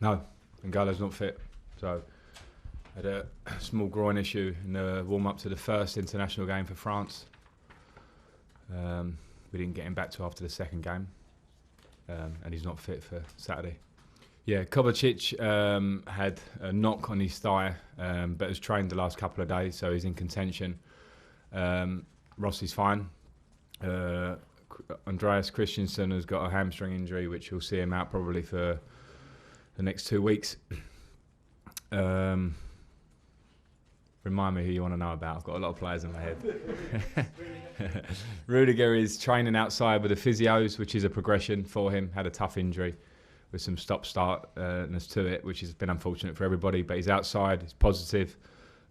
No, N'Golo's not fit. So had a small groin issue in the warm-up to the first international game for France. We didn't get him back till after the second game, and he's not fit for Saturday. Yeah, Kovacic had a knock on his thigh, but has trained the last couple of days, so he's in contention. Rossi's fine. Andreas Christensen has got a hamstring injury, which will see him out probably for the next 2 weeks. Remind me who you want to know about. I've got a lot of players in my head. Rudiger is training outside with the physios, which is a progression for him. Had a tough injury with some stop-startness to it, which has been unfortunate for everybody. But he's outside, he's positive.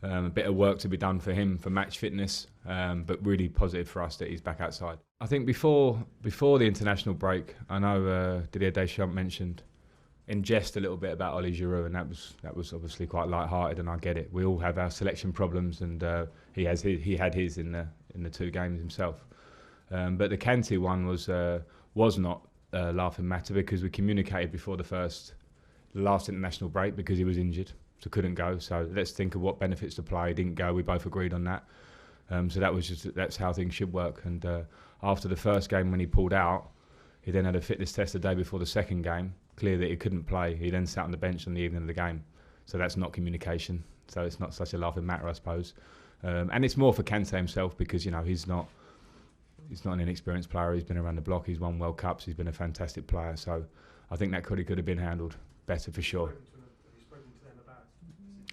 A bit of work to be done for him for match fitness, but really positive for us that he's back outside. I think before the international break, I know Didier Deschamps mentioned in jest a little bit about Oli Giroud, and that was obviously quite light-hearted, and I get it. We all have our selection problems, and he had his in the 2 games himself. But the Kante one was not a laughing matter, because we communicated before the last international break, because he was injured, so couldn't go. So let's think of what benefits the player. He didn't go. We both agreed on that. So that's how things should work. And after the first game, when he pulled out, he then had a fitness test the day before the second game. Clear that he couldn't play. He then sat on the bench on the evening of the game. So that's not communication. So it's not such a laughing matter, I suppose. And it's more for Kante himself, because he's not an inexperienced player. He's been around the block. He's won World Cups. He's been a fantastic player. So I think that could have been handled better for sure.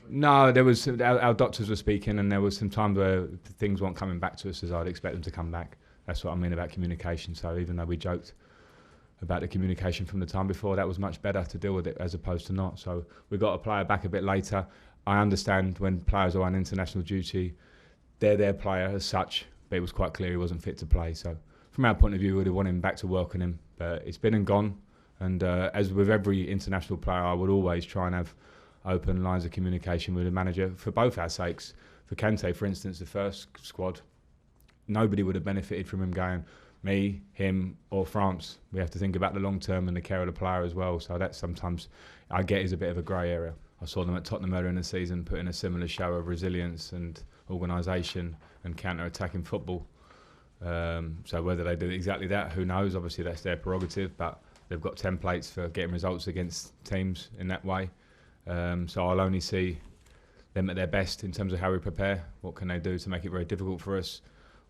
No, there was our doctors were speaking, and there was some time where things weren't coming back to us as I'd expect them to come back. That's what I mean about communication. So even though we joked about the communication from the time before, that was much better to deal with it as opposed to not. So we got a player back a bit later. I understand when players are on international duty, they're their player as such, but it was quite clear he wasn't fit to play. So from our point of view, we would have wanted him back to work on him, but it's been and gone. And as with every international player, I would always try and have open lines of communication with the manager for both our sakes. For Kante, for instance, the first squad, nobody would have benefited from him going, me, him, or France. We have to think about the long term and the care of the player as well. So that sometimes I get is a bit of a grey area. I saw them at Tottenham earlier in the season put in a similar show of resilience and organisation and counter-attacking football. So whether they do exactly that, who knows? Obviously that's their prerogative, but they've got templates for getting results against teams in that way. So I'll only see them at their best in terms of how we prepare. What can they do to make it very difficult for us?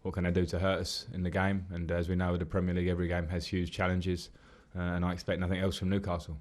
What can they do to hurt us in the game? And as we know, the Premier League, every game has huge challenges, and I expect nothing else from Newcastle.